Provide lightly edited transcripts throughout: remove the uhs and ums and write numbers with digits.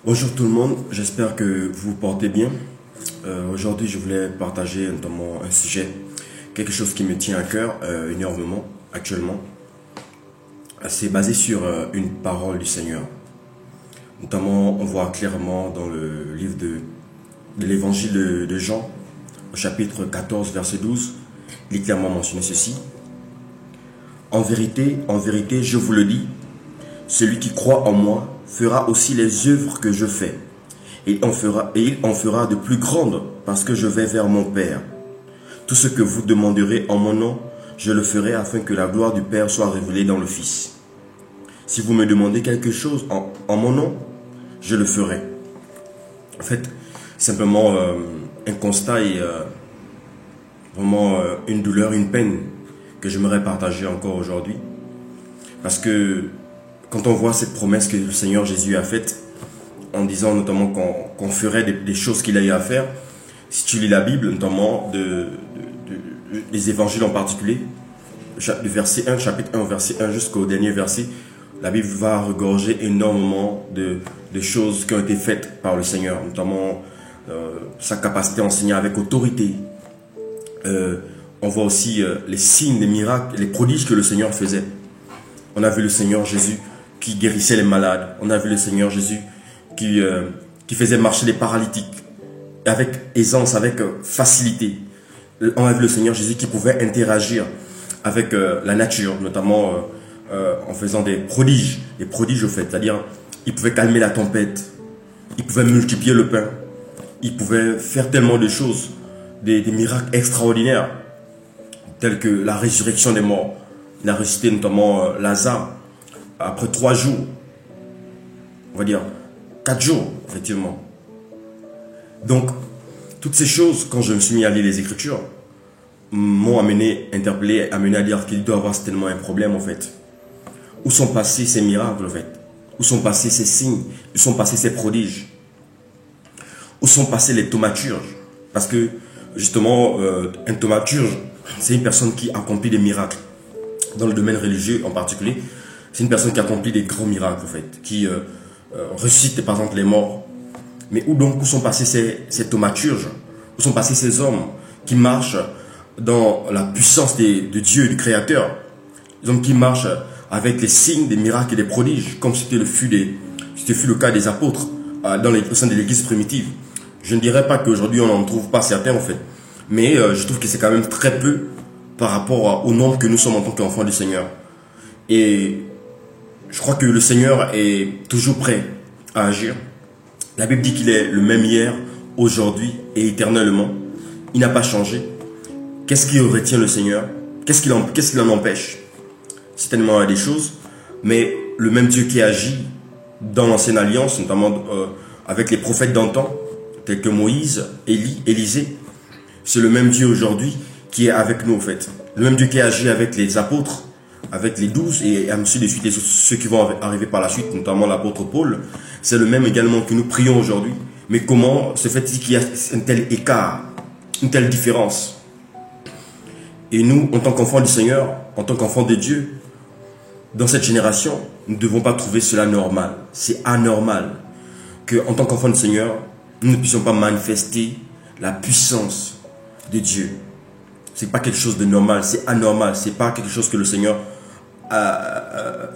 Bonjour tout le monde, j'espère que vous vous portez bien. Aujourd'hui, je voulais partager notamment un sujet, quelque chose qui me tient à cœur énormément actuellement. C'est basé sur une parole du Seigneur. Notamment, on voit clairement dans le livre de l'évangile de Jean, au chapitre 14, verset 12, il est clairement mentionné ceci. En vérité, je vous le dis, celui qui croit en moi fera aussi les œuvres que je fais. Et il en fera de plus grandes parce que je vais vers mon Père. Tout ce que vous demanderez en mon nom, je le ferai afin que la gloire du Père soit révélée dans le Fils. Si vous me demandez quelque chose en mon nom, je le ferai. En fait, simplement un constat et vraiment une douleur, une peine que j'aimerais partager encore aujourd'hui. Parce que quand on voit cette promesse que le Seigneur Jésus a faite, en disant notamment qu'on ferait des choses qu'il a eu à faire, si tu lis la Bible, notamment les évangiles en particulier, du verset 1, chapitre 1, verset 1 jusqu'au dernier verset, la Bible va regorger énormément de choses qui ont été faites par le Seigneur, notamment sa capacité à enseigner avec autorité. On voit aussi les signes, les miracles, les prodiges que le Seigneur faisait. On a vu le Seigneur Jésus qui guérissait les malades. On a vu le Seigneur Jésus qui faisait marcher les paralytiques avec aisance, avec facilité. On a vu le Seigneur Jésus qui pouvait interagir avec la nature, notamment en faisant des prodiges au fait. C'est-à-dire, il pouvait calmer la tempête, il pouvait multiplier le pain, il pouvait faire tellement de choses, des miracles extraordinaires, tels que la résurrection des morts. Il a ressuscité notamment Lazare après 3 jours, on va dire 4 jours, effectivement. Donc, toutes ces choses, quand je me suis mis à lire les Écritures, m'ont amené, interpellé, amené à dire qu'il doit y avoir certainement un problème, en fait. Où sont passés ces miracles, en fait? Où sont passés ces signes? Où sont passés ces prodiges? Où sont passés les thaumaturges? Parce que, justement, un thaumaturge, c'est une personne qui accomplit des miracles. Dans le domaine religieux en particulier, c'est une personne qui accomplit des grands miracles, en fait, qui ressuscite, par exemple, les morts. Mais où sont passés ces thaumaturges? Où sont passés ces hommes qui marchent dans la puissance de Dieu, du Créateur? Les hommes qui marchent avec les signes, des miracles et des prodiges, comme c'était le fut le cas des apôtres au sein de l'église primitive. Je ne dirais pas qu'aujourd'hui on n'en trouve pas certains, en fait. Mais je trouve que c'est quand même très peu par rapport au nombre que nous sommes en tant qu'enfants du Seigneur. Et je crois que le Seigneur est toujours prêt à agir. La Bible dit qu'il est le même hier, aujourd'hui et éternellement. Il n'a pas changé. Qu'est-ce qui retient le Seigneur? Qu'est-ce qui l'en empêche? Certainement des choses, mais le même Dieu qui agit dans l'ancienne alliance, notamment avec les prophètes d'antan, tels que Moïse, Élie, Élisée, c'est le même Dieu aujourd'hui qui est avec nous, en fait. Le même Dieu qui agit avec les apôtres, avec les 12 et ainsi de suite, et ceux qui vont arriver par la suite, notamment l'apôtre Paul, c'est le même également que nous prions aujourd'hui. Mais comment se fait-il qu'il y a un tel écart, une telle différence? Et nous, en tant qu'enfants du Seigneur, en tant qu'enfants de Dieu, dans cette génération, nous ne devons pas trouver cela normal. C'est anormal qu'en tant qu'enfants du Seigneur, nous ne puissions pas manifester la puissance de Dieu. C'est pas quelque chose de normal, c'est anormal, c'est pas quelque chose que le Seigneur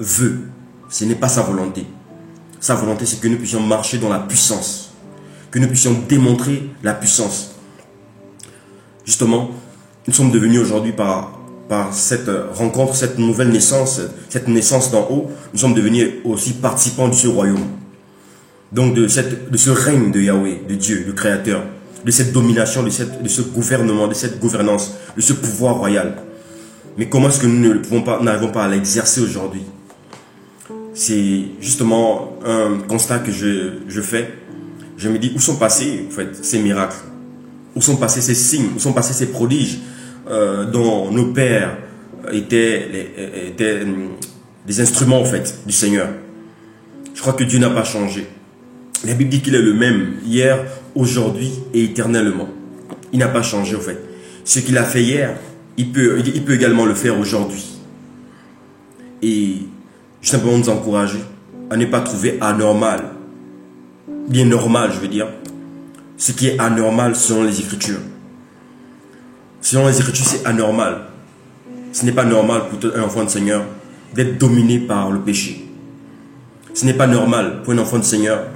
veut. Ce n'est pas sa volonté. Sa volonté, c'est que nous puissions marcher dans la puissance, que nous puissions démontrer la puissance. Justement, nous sommes devenus aujourd'hui par cette rencontre, cette nouvelle naissance, cette naissance d'en haut, nous sommes devenus aussi participants de ce royaume. Donc de ce règne de Yahweh, de Dieu, le Créateur, de cette domination, de ce gouvernement, de cette gouvernance, de ce pouvoir royal. Mais comment est-ce que nous n'arrivons pas à l'exercer aujourd'hui? C'est justement un constat que je fais. Je me dis, où sont passés, en fait, ces miracles? Où sont passés ces signes? Où sont passés ces prodiges dont nos pères étaient des instruments, en fait, du Seigneur? Je crois que Dieu n'a pas changé. La Bible dit qu'il est le même hier, aujourd'hui et éternellement. Il n'a pas changé, en fait. Ce qu'il a fait hier, il peut également le faire aujourd'hui. Et simplement nous encourager à ne pas trouver anormal bien normal, je veux dire. Ce qui est anormal selon les Écritures. Selon les Écritures, c'est anormal. Ce n'est pas normal pour un enfant de Seigneur d'être dominé par le péché. Ce n'est pas normal pour un enfant de Seigneur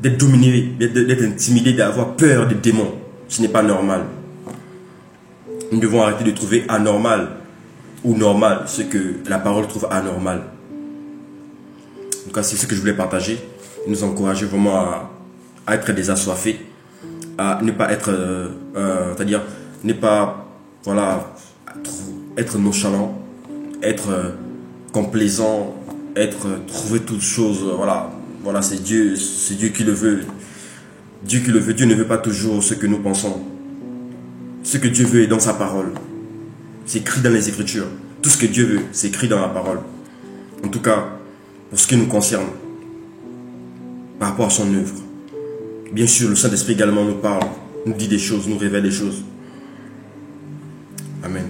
d'être dominé, d'être intimidé, d'avoir peur des démons. Ce n'est pas normal. Nous devons arrêter de trouver anormal ou normal ce que la parole trouve anormal. En tout cas, c'est ce que je voulais partager. Nous encourager vraiment à être des assoiffés, à ne pas être, c'est-à-dire ne pas, voilà, être nonchalant, être complaisant, trouver toutes choses, voilà, c'est Dieu qui le veut. Dieu qui le veut. Dieu ne veut pas toujours ce que nous pensons. Ce que Dieu veut est dans sa parole. C'est écrit dans les Écritures. Tout ce que Dieu veut, c'est écrit dans la parole. En tout cas, pour ce qui nous concerne, par rapport à son œuvre. Bien sûr, le Saint-Esprit également nous parle, nous dit des choses, nous révèle des choses. Amen.